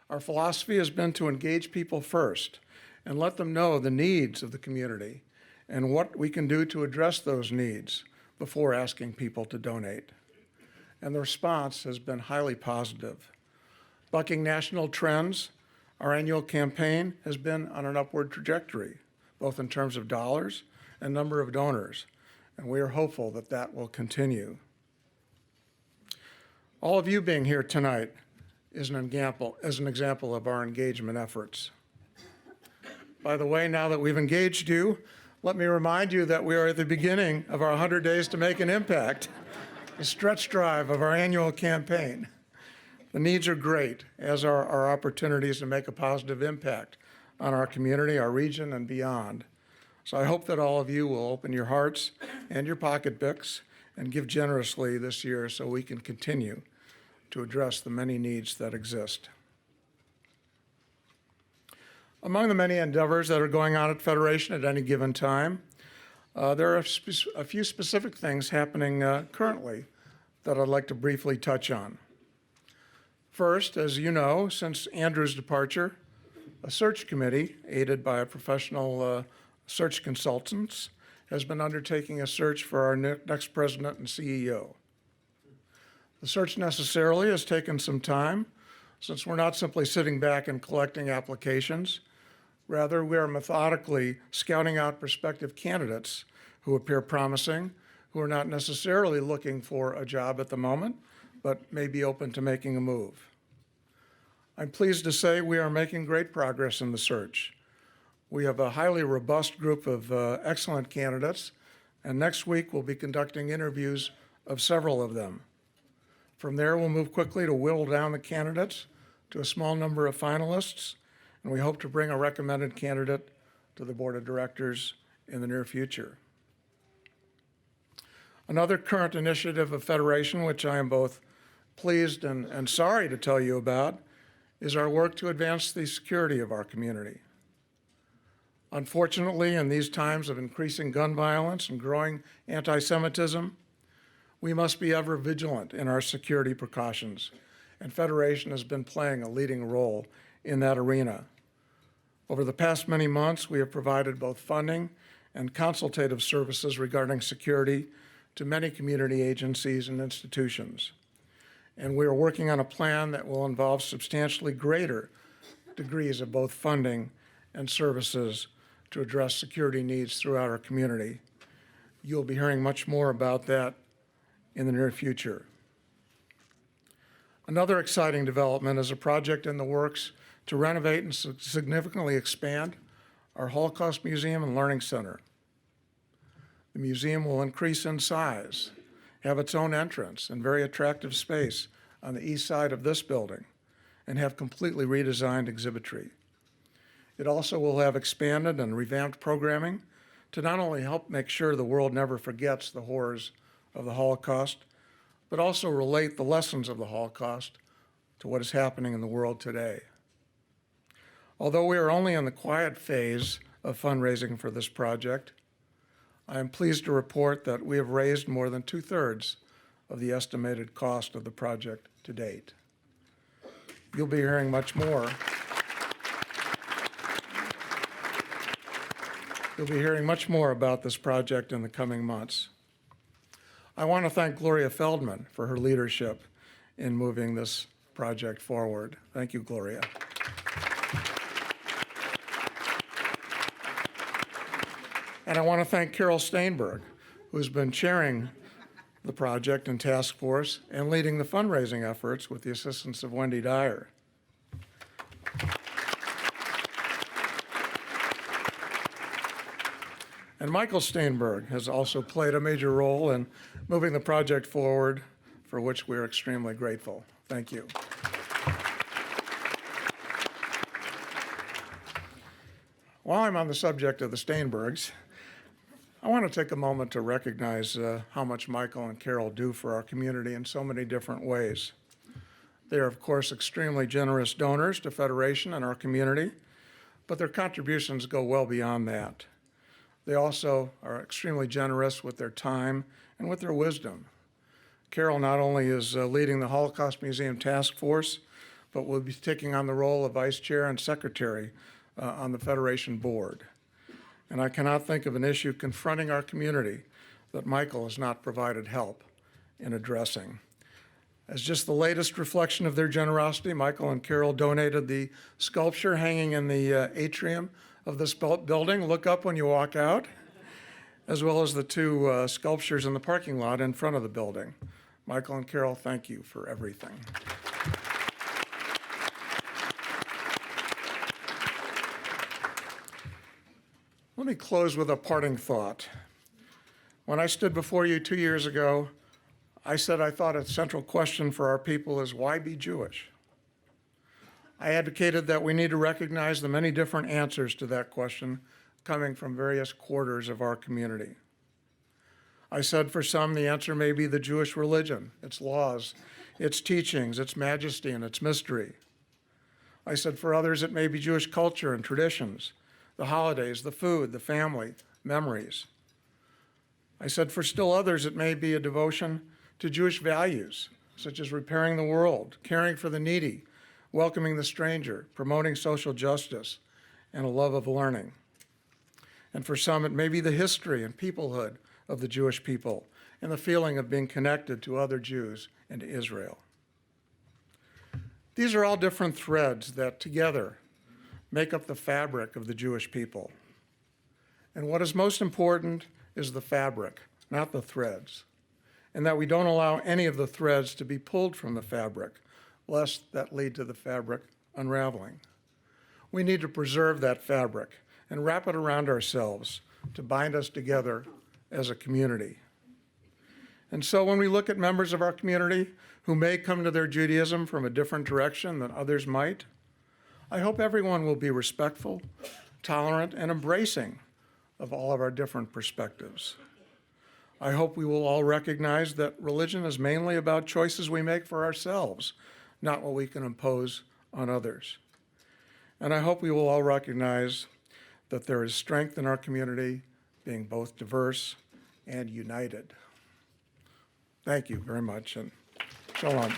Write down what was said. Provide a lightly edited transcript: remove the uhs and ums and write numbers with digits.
Our philosophy has been to engage people first and let them know the needs of the community and what we can do to address those needs before asking people to donate. And the response has been highly positive. Bucking national trends, our annual campaign has been on an upward trajectory, both in terms of dollars and number of donors, and we are hopeful that that will continue. All of you being here tonight is an example of our engagement efforts. By the way, now that we've engaged you, let me remind you that we are at the beginning of our 100 Days to Make an Impact, the stretch drive of our annual campaign. The needs are great, as are our opportunities to make a positive impact on our community, our region, and beyond. So I hope that all of you will open your hearts and your pocketbooks and give generously this year so we can continue to address the many needs that exist. Among the many endeavors that are going on at Federation at any given time, there are a few specific things happening currently that I'd like to briefly touch on. First, as you know, since Andrew's departure, a search committee, aided by a professional search consultants, has been undertaking a search for our next president and CEO. The search necessarily has taken some time, since we're not simply sitting back and collecting applications. Rather, we are methodically scouting out prospective candidates who appear promising, who are not necessarily looking for a job at the moment, but may be open to making a move. I'm pleased to say we are making great progress in the search. We have a highly robust group of excellent candidates, and next week we'll be conducting interviews of several of them. From there, we'll move quickly to whittle down the candidates to a small number of finalists, and we hope to bring a recommended candidate to the board of directors in the near future. Another current initiative of Federation, which I am both pleased and sorry to tell you about, is our work to advance the security of our community. Unfortunately, in these times of increasing gun violence and growing anti-Semitism, we must be ever vigilant in our security precautions, and Federation has been playing a leading role in that arena. Over the past many months, we have provided both funding and consultative services regarding security to many community agencies and institutions. And we are working on a plan that will involve substantially greater degrees of both funding and services to address security needs throughout our community. You'll be hearing much more about that in the near future. Another exciting development is a project in the works to renovate and significantly expand our Holocaust Museum and Learning Center. The museum will increase in size, have its own entrance and very attractive space on the east side of this building, and have completely redesigned exhibitry. It also will have expanded and revamped programming to not only help make sure the world never forgets the horrors of the Holocaust, but also relate the lessons of the Holocaust to what is happening in the world today. Although we are only in the quiet phase of fundraising for this project, I am pleased to report that we have raised more than 2/3 of the estimated cost of the project to date. You'll be hearing much more. You'll be hearing much more about this project in the coming months. I want to thank Gloria Feldman for her leadership in moving this project forward. Thank you, Gloria. And I want to thank Carol Steinberg, who's been chairing the project and task force and leading the fundraising efforts with the assistance of Wendy Dyer. And Michael Steinberg has also played a major role in moving the project forward, for which we are extremely grateful. Thank you. While I'm on the subject of the Steinbergs, I want to take a moment to recognize how much Michael and Carol do for our community in so many different ways. They are, of course, extremely generous donors to Federation and our community, but their contributions go well beyond that. They also are extremely generous with their time and with their wisdom. Carol not only is leading the Holocaust Museum Task Force, but will be taking on the role of vice chair and secretary on the Federation board. And I cannot think of an issue confronting our community that Michael has not provided help in addressing. As just the latest reflection of their generosity, Michael and Carol donated the sculpture hanging in the atrium of this building. Look up when you walk out, as well as the two sculptures in the parking lot in front of the building. Michael and Carol, thank you for everything. Let me close with a parting thought. When I stood before you 2 years ago, I said I thought a central question for our people is, why be Jewish? I advocated that we need to recognize the many different answers to that question coming from various quarters of our community. I said for some, the answer may be the Jewish religion, its laws, its teachings, its majesty, and its mystery. I said for others, it may be Jewish culture and traditions, the holidays, the food, the family, memories. I said for still others, it may be a devotion to Jewish values, such as repairing the world, caring for the needy, welcoming the stranger, promoting social justice, and a love of learning. And for some, it may be the history and peoplehood of the Jewish people and the feeling of being connected to other Jews and to Israel. These are all different threads that together make up the fabric of the Jewish people. And what is most important is the fabric, not the threads, and that we don't allow any of the threads to be pulled from the fabric, lest that lead to the fabric unraveling. We need to preserve that fabric and wrap it around ourselves to bind us together as a community. And so when we look at members of our community who may come to their Judaism from a different direction than others might, I hope everyone will be respectful, tolerant, and embracing of all of our different perspectives. I hope we will all recognize that religion is mainly about choices we make for ourselves, not what we can impose on others. And I hope we will all recognize that there is strength in our community being both diverse and united. Thank you very much, and shalom.